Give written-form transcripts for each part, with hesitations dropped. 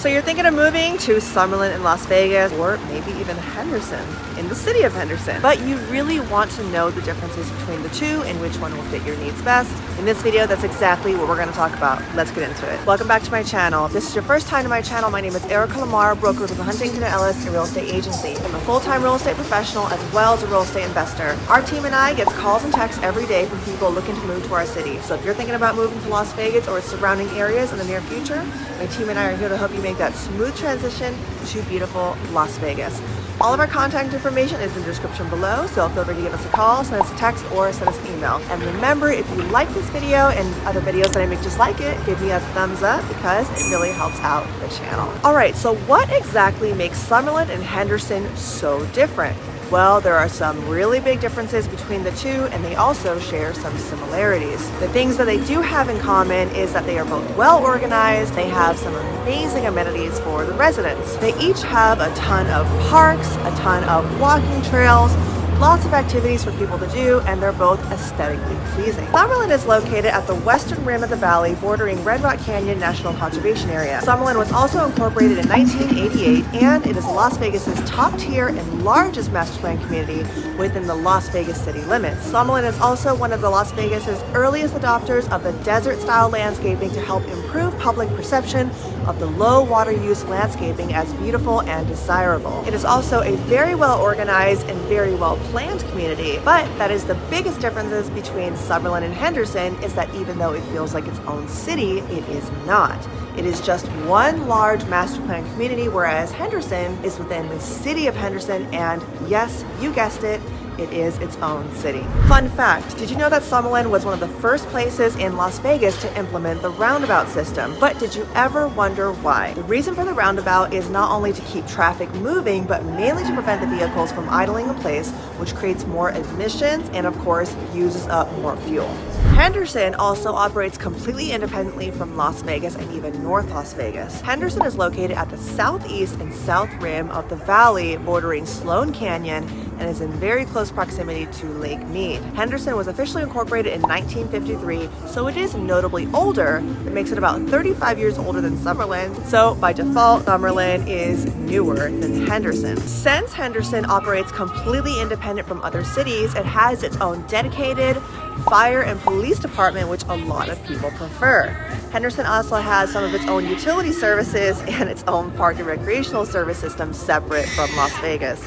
So you're thinking of moving to Summerlin in Las Vegas, or maybe even Henderson, in the city of Henderson, but you really want to know the differences between the two and which one will fit your needs best. In this video, that's exactly what we're going to talk about. Let's get into it. Welcome back to my channel. If this is your first time to my channel, my name is Erica Lamar, broker with the Huntington & Ellis Real Estate Agency. I'm a full-time real estate professional as well as a real estate investor. Our team and I get calls and texts every day from people looking to move to our city. So if you're thinking about moving to Las Vegas or surrounding areas in the near future, my team and I are here to help you make that smooth transition to beautiful Las Vegas. All of our contact information is in the description below, so feel free to give us a call, send us a text, or send us an email. And remember, if you like this video and other videos that I make just like it, give me a thumbs up because it really helps out the channel. All right, so what exactly makes Summerlin and Henderson so different? Well, there are some really big differences between the two, and they also share some similarities. The things that they do have in common is that they are both well organized. They have some amazing amenities for the residents. They each have a ton of parks, a ton of walking trails, lots of activities for people to do, and they're both aesthetically pleasing. Summerlin is located at the western rim of the valley bordering Red Rock Canyon National Conservation Area. Summerlin was also incorporated in 1988, and it is Las Vegas's top tier and largest master plan community within the Las Vegas city limits. Summerlin is also one of the Las Vegas's earliest adopters of the desert-style landscaping to help improve public perception of the low water use landscaping as beautiful and desirable. It is also a very well organized and very well planned community, but that is the biggest differences between Summerlin and Henderson is that even though it feels like its own city, it is not. It is just one large master plan community, whereas Henderson is within the city of Henderson, and yes, you guessed it, it is its own city. Fun fact, did you know that Summerlin was one of the first places in Las Vegas to implement the roundabout system? But did you ever wonder why? The reason for the roundabout is not only to keep traffic moving, but mainly to prevent the vehicles from idling in place, which creates more emissions and of course uses up more fuel. Henderson also operates completely independently from Las Vegas and even North Las Vegas. Henderson is located at the southeast and south rim of the valley bordering Sloan Canyon and is in very close proximity to Lake Mead. Henderson was officially incorporated in 1953, so it is notably older. It makes it about 35 years older than Summerlin, so by default, Summerlin is newer than Henderson. Since Henderson operates completely independent from other cities, it has its own dedicated fire and police department, which a lot of people prefer. Henderson also has some of its own utility services and its own park and recreational service system separate from Las Vegas.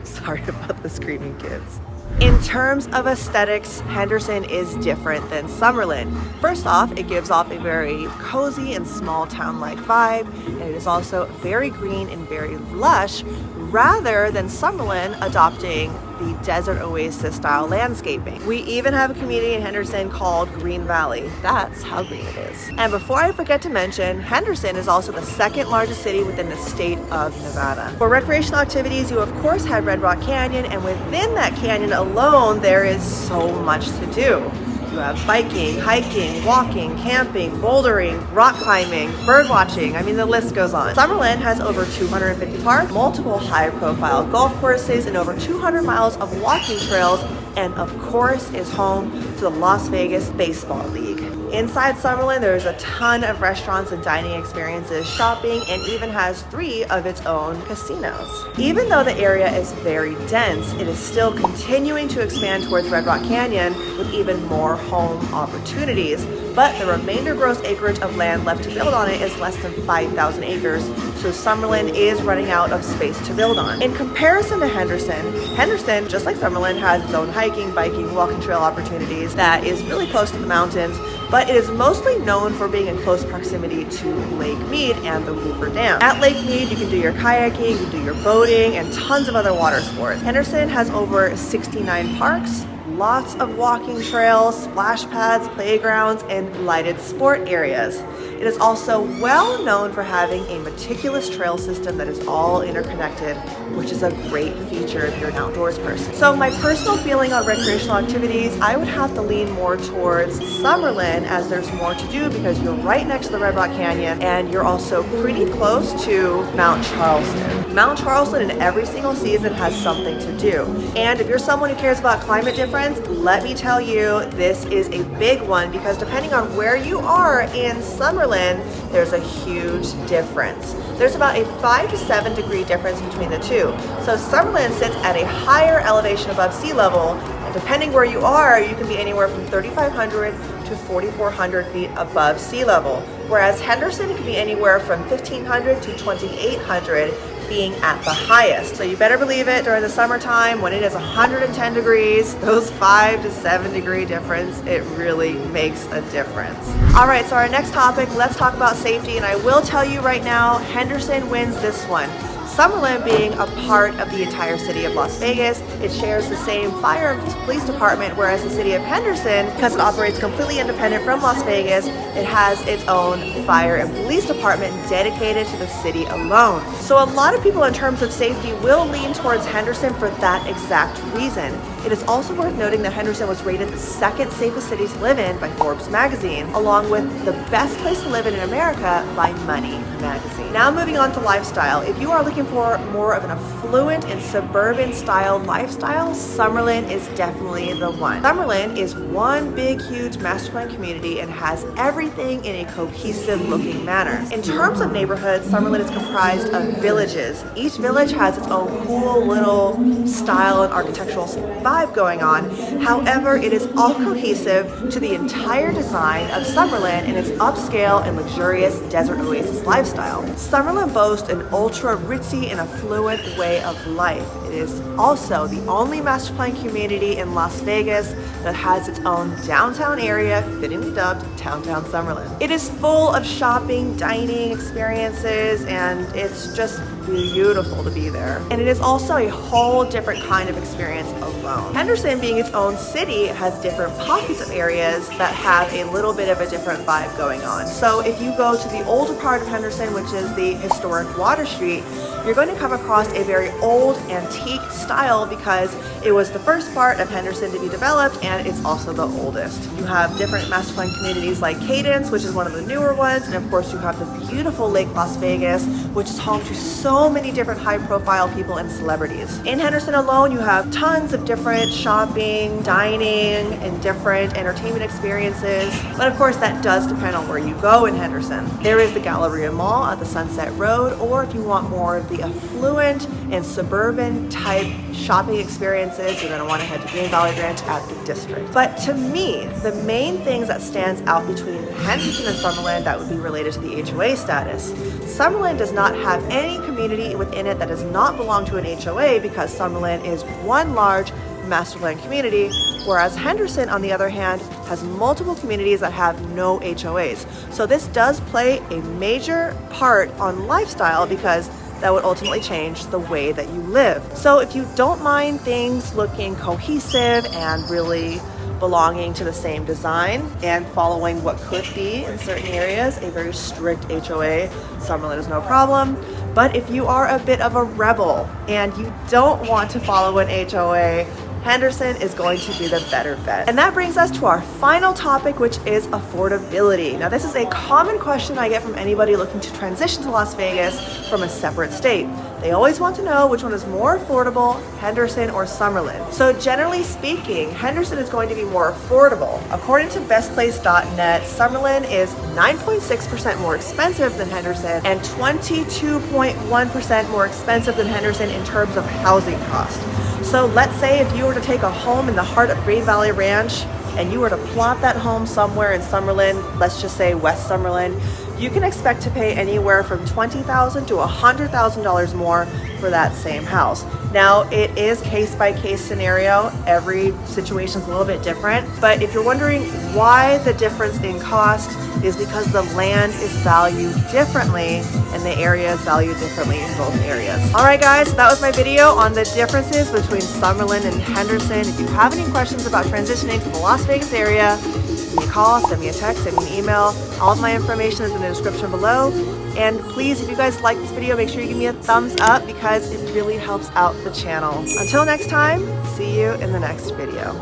Sorry about the screaming kids. In terms of aesthetics, Henderson is different than Summerlin. First off, it gives off a very cozy and small town-like vibe, and it is also very green and very lush, rather than Summerlin adopting the desert oasis style landscaping. We even have a community in Henderson called Green Valley. That's how green it is. And before I forget to mention, Henderson is also the second largest city within the state of Nevada. For recreational activities, you of course have Red Rock Canyon, and within that canyon alone, there is so much to do. You have biking, hiking, walking, camping, bouldering, rock climbing, bird watching. I mean, the list goes on. Summerlin has over 250 parks, multiple high-profile golf courses, and over 200 miles of walking trails, and of course is home to the Las Vegas Baseball League. Inside Summerlin, there's a ton of restaurants and dining experiences, shopping, and even has 3 of its own casinos. Even though the area is very dense, it is still continuing to expand towards Red Rock Canyon with even more home opportunities. But the remainder gross acreage of land left to build on it is less than 5,000 acres, so Summerlin is running out of space to build on. In comparison to Henderson, just like Summerlin, has its own hiking, biking, walking trail opportunities that is really close to the mountains, but it is mostly known for being in close proximity to Lake Mead and the Hoover Dam. At Lake Mead, you can do your kayaking, you can do your boating, and tons of other water sports. Henderson has over 69 parks, lots of walking trails, splash pads, playgrounds, and lighted sport areas. It is also well known for having a meticulous trail system that is all interconnected, which is a great feature if you're an outdoors person. So my personal feeling on recreational activities, I would have to lean more towards Summerlin as there's more to do because you're right next to the Red Rock Canyon and you're also pretty close to Mount Charleston. Mount Charleston in every single season has something to do. And if you're someone who cares about climate difference, let me tell you, this is a big one because depending on where you are in Summerlin, Summerlin, there's a huge difference. There's about a 5 to 7 degree difference between the two. So Summerlin sits at a higher elevation above sea level, and depending where you are, you can be anywhere from 3,500 to 4,400 feet above sea level, whereas Henderson can be anywhere from 1,500 to 2,800 being at the highest. So you better believe it, during the summertime when it is 110 degrees, those 5 to 7 degree difference, it really makes a difference. All right, so our next topic, let's talk about safety, and I will tell you right now, Henderson wins this one. Summerlin being a part of the entire city of Las Vegas, it shares the same fire and police department, whereas the city of Henderson, because it operates completely independent from Las Vegas, it has its own fire and police department dedicated to the city alone. So a lot of people in terms of safety will lean towards Henderson for that exact reason. It is also worth noting that Henderson was rated the second safest city to live in by Forbes magazine, along with the best place to live in America by Money magazine. Now moving on to lifestyle. If you are looking for more of an affluent and suburban style lifestyle, Summerlin is definitely the one. Summerlin is one big, huge masterplan community and has everything in a cohesive looking manner. In terms of neighborhoods, Summerlin is comprised of villages. Each village has its own cool little style and architectural vibe going on. However, it is all cohesive to the entire design of Summerlin and its upscale and luxurious desert oasis lifestyle. Summerlin boasts an ultra ritzy and affluent way of life. It is also the only masterplan community in Las Vegas that has its own downtown area, fittingly dubbed Downtown Summerlin. It is full of shopping, dining experiences, and it's just beautiful to be there. And it is also a whole different kind of experience alone. Henderson, being its own city, has different pockets of areas that have a little bit of a different vibe going on. So if you go to the older part of Henderson, which is the historic Water Street, you're going to come across a very old, antique style because it was the first part of Henderson to be developed, and it's also the oldest. You have different masterplan communities like Cadence, which is one of the newer ones, and of course you have the beautiful Lake Las Vegas, which is home to so many different high-profile people and celebrities. In Henderson alone, you have tons of different shopping, dining, and different entertainment experiences, but of course that does depend on where you go in Henderson. There is the Galleria Mall at the Sunset Road, or if you want more of the affluent and suburban type shopping experiences, you're going to want to head to Green Valley Ranch at the District. But to me, the main things that stands out between Henderson and Summerlin that would be related to the HOA status. Summerlin does not have any community within it that does not belong to an HOA because Summerlin is one large masterplan community, whereas Henderson, on the other hand, has multiple communities that have no HOAs. So this does play a major part on lifestyle because that would ultimately change the way that you live. So if you don't mind things looking cohesive and really belonging to the same design and following what could be in certain areas a very strict HOA, Summerlin is no problem. But if you are a bit of a rebel and you don't want to follow an HOA, Henderson is going to be the better bet. And that brings us to our final topic, which is affordability. Now, this is a common question I get from anybody looking to transition to Las Vegas from a separate state. They always want to know which one is more affordable, Henderson or Summerlin. So generally speaking, Henderson is going to be more affordable. According to bestplace.net, Summerlin is 9.6% more expensive than Henderson and 22.1% more expensive than Henderson in terms of housing cost. So let's say if you were to take a home in the heart of Green Valley Ranch and you were to plot that home somewhere in Summerlin, let's just say West Summerlin, you can expect to pay anywhere from $20,000 to $100,000 more for that same house. Now, it is case-by-case scenario. Every situation is a little bit different. But if you're wondering why the difference in cost is because the land is valued differently and the area is valued differently in both areas. All right, guys, that was my video on the differences between Summerlin and Henderson. If you have any questions about transitioning to the Las Vegas area, give me a call, send me a text, send me an email. All of my information is in the description below. And please, if you guys like this video, make sure you give me a thumbs up because it really helps out the channel. Until next time, see you in the next video.